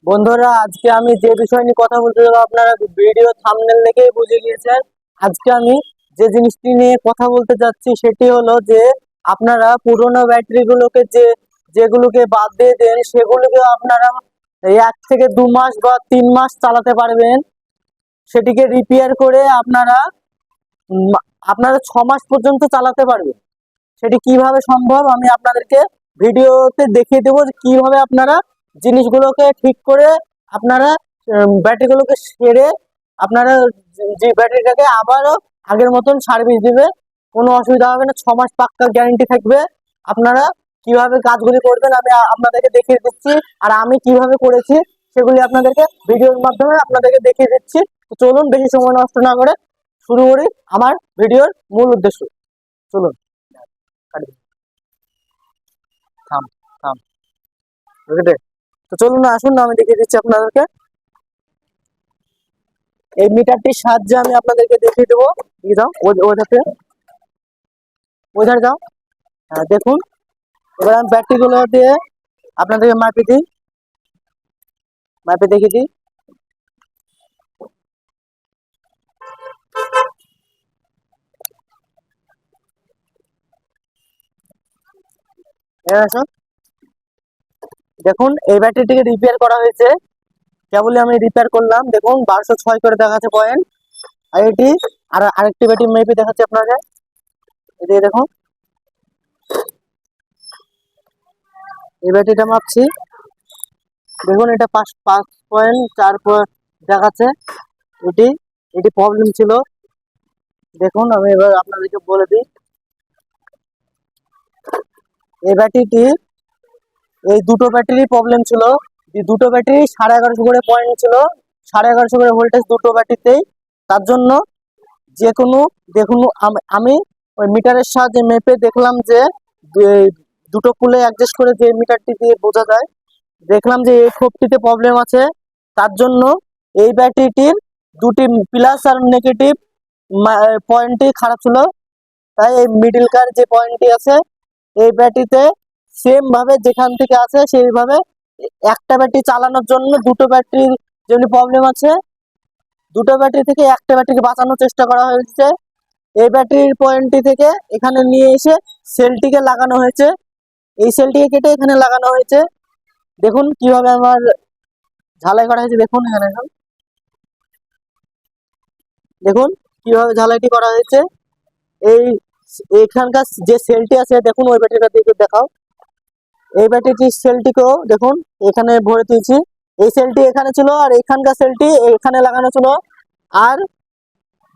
বন্ধুরা, আজকে আমি যে বিষয় নিয়ে কথা বলতে যাবো আপনারা ভিডিও থাম্বনেল দেখেই বুঝে গিয়েছেন। আজকে আমি যে জিনিসটি নিয়ে কথা বলতে যাচ্ছি সেটি হলো যে আপনারা পুরোনো ব্যাটারি গুলোকে যেগুলোকে বাদ দিয়ে দেন সেগুলোকে আপনারা 1 থেকে 2 মাস বা 3 মাস চালাতে পারবেন। সেটিকে রিপেয়ার করে উম, আপনারা 6 মাস পর্যন্ত চালাতে পারবেন। সেটি কিভাবে সম্ভব আমি আপনাদেরকে ভিডিওতে দেখিয়ে দেবো যে কিভাবে আপনারা জিনিসগুলোকে ঠিক করে আপনারা ব্যাটারিগুলোকে সেরে আপনারা যে ব্যাটারিটাকে আবারও আগের মতন সার্ভিস দিবে। কোনো অসুবিধা হবে না, 6 মাস পাক্কা গ্যারান্টি থাকবে। আপনারা কিভাবে কাজগুলি করবেন আমি আপনাদেরকে দেখিয়ে দিচ্ছি, আর আমি কিভাবে করেছি সেগুলি আপনাদেরকে ভিডিওর মাধ্যমে আপনাদেরকে দেখিয়ে দিচ্ছি। তো চলুন, বেশি সময় নষ্ট না করে শুরু করি আমার ভিডিওর মূল উদ্দেশ্য। চলুন, থাম থাম ওকে দে। তো চলুন না, আসুন না, আমি দেখিয়ে দিচ্ছি আপনাদেরকে। এই মিটারটির সাহায্যে আমি আপনাদেরকে দেখিয়ে দেবো। দিয়ে দাও ওইটাতে, ওইধারে দাও। হ্যাঁ, দেখুন। এবার আমি ব্যাটারি গুলো দিয়ে আপনাদেরকে মাপে দেখিয়ে দিই। এবার আসুন, দেখুন এই ব্যাটারিটিকে রিপেয়ার করা হয়েছে। কেবলই আমি রিপেয়ার করলাম, দেখুন 1206 করে দেখাচ্ছে পয়েন্ট। আর এটি আরেকটি ব্যাটারি মেপে দেখাচ্ছি আপনাকে। এদিকে দেখুন, এই ব্যাটারিটা মাপছি। দেখুন এটা 5.4 দেখাচ্ছে। এটি এটি প্রবলেম ছিল। দেখুন আমি এবার আপনাদেরকে বলে দিই, এই ব্যাটারিটি, এই দুটো ব্যাটারি প্রবলেম ছিল। এই দুটো ব্যাটারি 1150 করে পয়েন্ট ছিল, 1150 করে ভোল্টেজ দুটো ব্যাটারিতেই। তার জন্য যে কোনো, দেখুন আমি ওই মিটারের সাহায্যে মেপে দেখলাম যে এই দুটো পুলে অ্যাডজাস্ট করে যে মিটারটি দিয়ে বোঝা যায়, দেখলাম যে এই খোপটিতে প্রবলেম আছে। তার জন্য এই ব্যাটারিটির দুটি প্লাস আর নেগেটিভ পয়েন্টটি খারাপ ছিল। তাই এই মিডিল কার যে পয়েন্টটি আছে এই ব্যাটারিতে সেম ভাবে যেখান থেকে আছে সেইভাবে একটা ব্যাটারি চালানোর জন্য দুটো ব্যাটারির যেমনি প্রবলেম আছে, দুটো ব্যাটারি থেকে একটা ব্যাটারিকে বাঁচানোর চেষ্টা করা হয়েছে। এই ব্যাটারির পয়েন্টটি থেকে এখানে নিয়ে এসে সেলটিকে লাগানো হয়েছে। এই সেলটিকে কেটে এখানে লাগানো হয়েছে। দেখুন কিভাবে আমার ঝালাই করা হয়েছে। দেখুন এখানে, এখন দেখুন কিভাবে ঝালাইটি করা হয়েছে। এই এখানকার যে সেলটি আছে, দেখুন ওই ব্যাটারিটা দিকে দেখাও। এই ব্যাটারিটির সেলটিকেও দেখুন এখানে ভরে দিয়েছি। এই সেলটি এখানে ছিল আর এখানকার সেলটি এখানে লাগানো ছিল। আর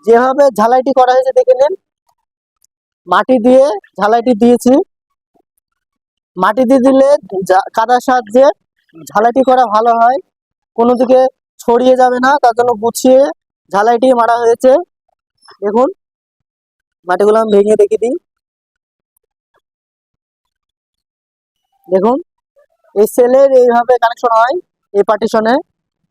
যেভাবে ঝালাইটি করা হয়েছে দেখে নিন, মাটি দিয়ে ঝালাইটি দিয়েছি। মাটি দিয়ে দিলে কাদার সাহায্যে ঝালাইটি করা ভালো হয়, কোনো দিকে ছড়িয়ে যাবে না, তার জন্য গুছিয়ে ঝালাইটি মারা হয়েছে। দেখুন মাটিগুলো আমি ভেঙে দেখিয়ে দিই। দেখুন এই সেলের এইভাবে কানেকশন হয়। এই পার্টিশনে,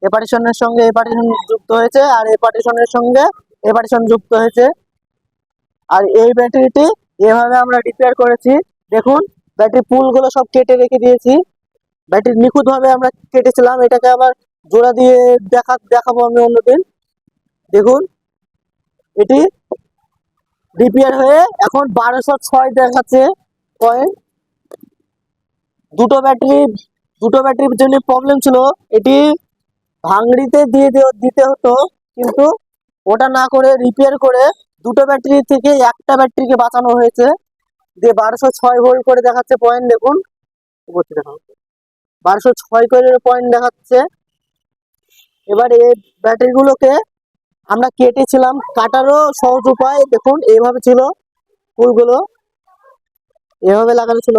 এ পার্টিশনের সঙ্গে এ পার্টিশন যুক্ত হয়েছে, আর এ পার্টিশনের সঙ্গে এ পার্টিশন যুক্ত হয়েছে। আর এই ব্যাটারিটি এভাবে আমরা রিপেয়ার করেছি। দেখুন ব্যাটারি পুল গুলো সব কেটে রেখে দিয়েছি। ব্যাটারি নিখুঁত ভাবে আমরা কেটেছিলাম, এটাকে আবার জোড়া দিয়ে দেখাবো আমি অন্যদিন। দেখুন এটি রিপেয়ার হয়ে এখন 1206 দেখাচ্ছে পয়েন্ট। দুটো ব্যাটারি দুটো ব্যাটারির জন্য প্রবলেম ছিল। এটি ভাঙড়িতে দিতে হতো, কিন্তু ওটা না করে রিপেয়ার করে দুটো ব্যাটারি থেকে একটা ব্যাটারিকে বাঁচানো হয়েছে। দিয়ে 1206 ভোল্ট করে দেখাচ্ছে পয়েন্ট। দেখুন উপর থেকে দেখাও, 1206 করে পয়েন্ট দেখাচ্ছে। এবার এই ব্যাটারিগুলোকে আমরা কেটেছিলাম, কাটারও সহজ উপায় দেখুন এইভাবে ছিল। ফুলগুলো এভাবে লাগানো ছিল,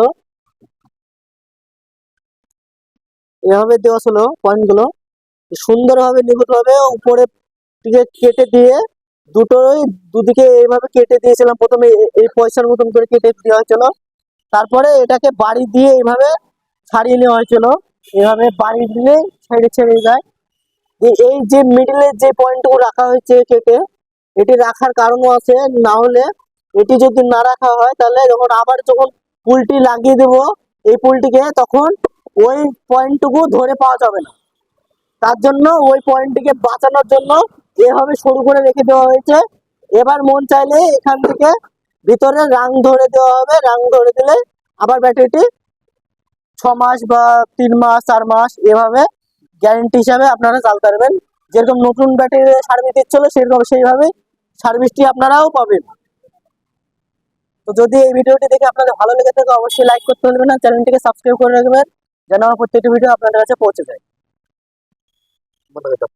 এভাবে দেওয়া ছিল পয়েন্টগুলো সুন্দরভাবে নিখুঁতভাবে উপরে দিকে কেটে দিয়ে দুটোই দুদিকে এইভাবে কেটে দিয়েছিলাম। প্রথমে এই পয়সার মতন করে কেটে দেওয়া হয়েছিল, তারপরে এটাকে বাড়ি দিয়ে এইভাবে ছাড়িয়ে নেওয়া হয়েছিল। এভাবে বাড়ি দিলে ছেড়ে ছেড়ে যায়। এই যে মিডিলের যে পয়েন্টটুকু রাখা হয়েছে কেটে, এটি রাখার কারণও আছে। না হলে এটি যদি না রাখা হয় তাহলে যখন পুলটি লাগিয়ে দেব এই পুলটিকে, তখন ওই পয়েন্টটুকু ধরে পাওয়া যাবে না। তার জন্য ওই পয়েন্টটিকে বাঁচানোর জন্য এভাবে সরু করে রেখে দেওয়া হয়েছে। এবার মন চাইলে এখান থেকে ভিতরে রাং ধরে দেওয়া হবে, রাং ধরে দিলে আবার ব্যাটারিটি 6 মাস বা 3 মাস 4 মাস এভাবে গ্যারেন্টি হিসাবে আপনারা চালাতে পারবেন। যেরকম নতুন ব্যাটারি সার্ভিস দিচ্ছিল সেরকম সেইভাবে সার্ভিসটি আপনারাও পাবেন। তো যদি এই ভিডিওটি দেখে আপনাদের ভালো লেগে থাকে অবশ্যই লাইক করতে ভুলবেন না, চ্যানেলটিকে সাবস্ক্রাইব করে রাখবেন যেন আমার প্রত্যেকটি ভিডিও আপনাদের কাছে পৌঁছে যায়।